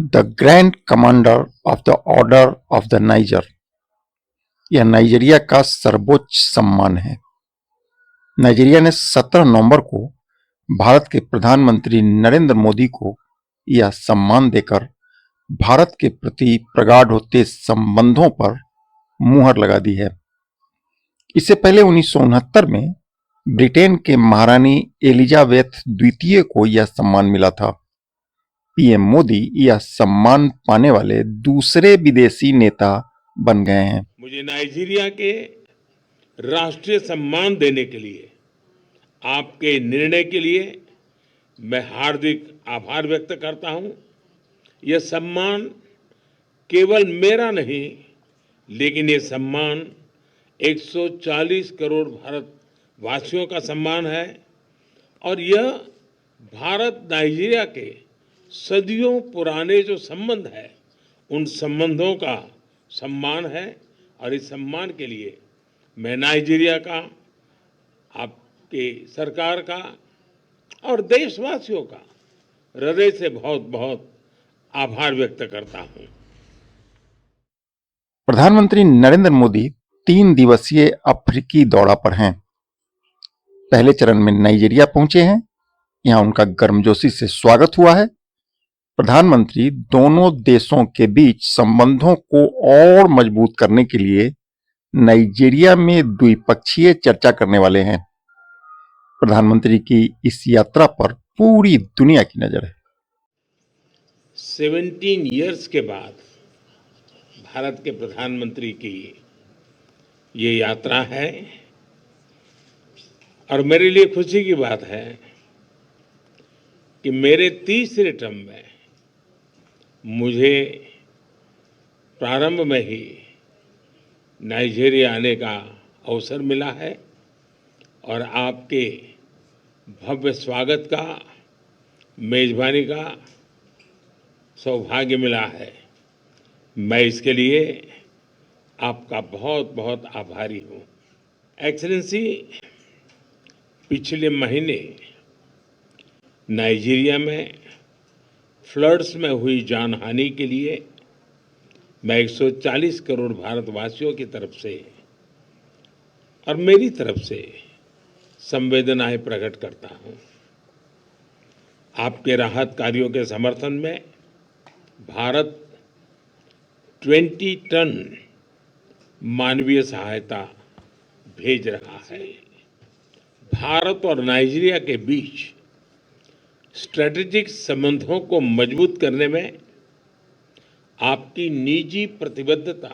The grand commander of the order of the niger. यह Nigeria का सर्वोच्च सम्मान है। नाइजीरिया ने 17 नवंबर को भारत के प्रधानमंत्री नरेंद्र मोदी को यह सम्मान देकर भारत के प्रति प्रगाढ़ होते संबंधों पर मुहर लगा दी है। इससे पहले 1969 में ब्रिटेन के महारानी एलिजाबेथ द्वितीय को यह सम्मान मिला था। पीएम मोदी यह सम्मान पाने वाले दूसरे विदेशी नेता बन गए हैं। मुझे नाइजीरिया के राष्ट्रीय सम्मान देने के लिए आपके निर्णय के लिए मैं हार्दिक आभार व्यक्त करता हूं। यह सम्मान केवल मेरा नहीं, लेकिन यह सम्मान 140 करोड़ भारतवासियों का सम्मान है और यह भारत नाइजीरिया के सदियों पुराने जो संबंध है, उन संबंधों का सम्मान है। और इस सम्मान के लिए मैं नाइजीरिया का, आपके सरकार का और देशवासियों का हृदय से बहुत बहुत आभार व्यक्त करता हूं। प्रधानमंत्री नरेंद्र मोदी 3 दिवसीय अफ्रीकी दौरा पर हैं। पहले चरण में नाइजीरिया पहुंचे हैं। यहां उनका गर्मजोशी से स्वागत हुआ है। प्रधानमंत्री दोनों देशों के बीच संबंधों को और मजबूत करने के लिए नाइजीरिया में द्विपक्षीय चर्चा करने वाले हैं। प्रधानमंत्री की इस यात्रा पर पूरी दुनिया की नजर है। 17 इयर्स के बाद भारत के प्रधानमंत्री की ये यात्रा है और मेरे लिए खुशी की बात है कि मेरे तीसरे टर्म में मुझे प्रारंभ में ही नाइजीरिया आने का अवसर मिला है और आपके भव्य स्वागत का, मेजबानी का सौभाग्य मिला है। मैं इसके लिए आपका बहुत बहुत आभारी हूँ। एक्सेलेंसी, पिछले महीने नाइजीरिया में फ्लड्स में हुई जानहानि के लिए मैं 140 करोड़ भारतवासियों की तरफ से और मेरी तरफ से संवेदनाएं प्रकट करता हूं। आपके राहत कार्यों के समर्थन में भारत 20 टन मानवीय सहायता भेज रहा है। भारत और नाइजीरिया के बीच स्ट्रेटेजिक संबंधों को मजबूत करने में आपकी निजी प्रतिबद्धता,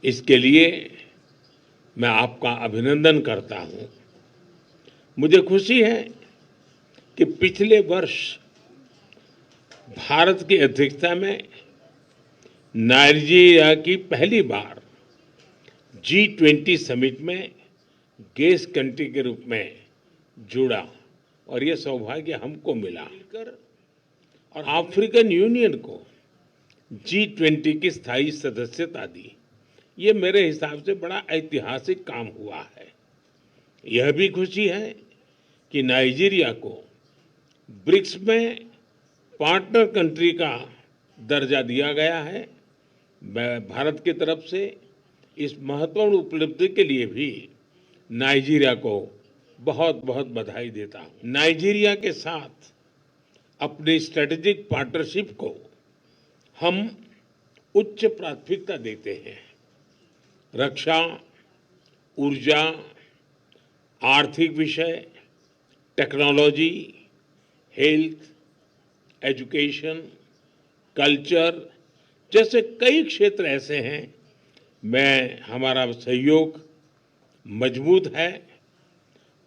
इसके लिए मैं आपका अभिनंदन करता हूं। मुझे खुशी है कि पिछले वर्ष भारत की अध्यक्षता में नाइजीरिया की पहली बार G20 समिट में गेस्ट कंट्री के रूप में जुड़ा और ये सौभाग्य हमको मिला और अफ्रीकन यूनियन को G20 की स्थायी सदस्यता दी। ये मेरे हिसाब से बड़ा ऐतिहासिक काम हुआ है। यह भी खुशी है कि नाइजीरिया को ब्रिक्स में पार्टनर कंट्री का दर्जा दिया गया है। मैं भारत की तरफ से इस महत्वपूर्ण उपलब्धि के लिए भी नाइजीरिया को बहुत बहुत बधाई देता हूं। नाइजीरिया के साथ अपनी स्ट्रेटेजिक पार्टनरशिप को हम उच्च प्राथमिकता देते हैं। रक्षा, ऊर्जा, आर्थिक विषय, टेक्नोलॉजी, हेल्थ, एजुकेशन, कल्चर जैसे कई क्षेत्र ऐसे हैं में हमारा सहयोग मजबूत है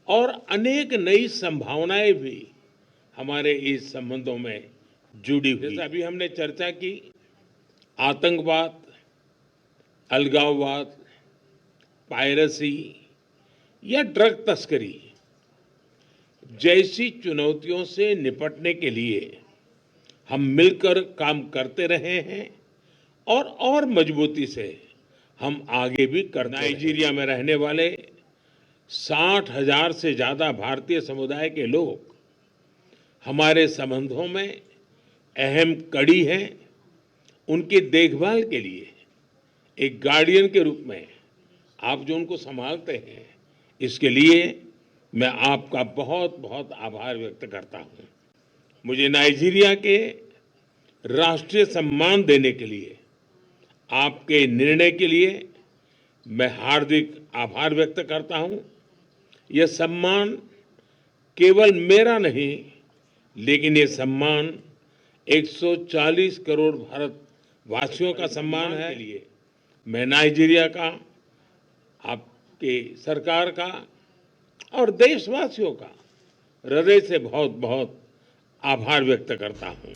और अनेक नई संभावनाएं भी हमारे इस संबंधों में जुड़ी हुई। जैसे अभी हमने चर्चा की, आतंकवाद, अलगाववाद, पायरेसी या ड्रग तस्करी जैसी चुनौतियों से निपटने के लिए हम मिलकर काम करते रहे हैं और मजबूती से हम आगे भी करते हैं। नाइजीरिया में रहने वाले 60,000 से ज्यादा भारतीय समुदाय के लोग हमारे संबंधों में अहम कड़ी है। उनकी देखभाल के लिए एक गार्डियन के रूप में आप जो उनको संभालते हैं, इसके लिए मैं आपका बहुत बहुत आभार व्यक्त करता हूं। मुझे नाइजीरिया के राष्ट्रीय सम्मान देने के लिए आपके निर्णय के लिए मैं हार्दिक आभार व्यक्त करता हूं। यह सम्मान केवल मेरा नहीं, लेकिन ये सम्मान 140 करोड़ भारतवासियों का सम्मान है। मैं नाइजीरिया का, आपके सरकार का और देशवासियों का हृदय से बहुत बहुत आभार व्यक्त करता हूं।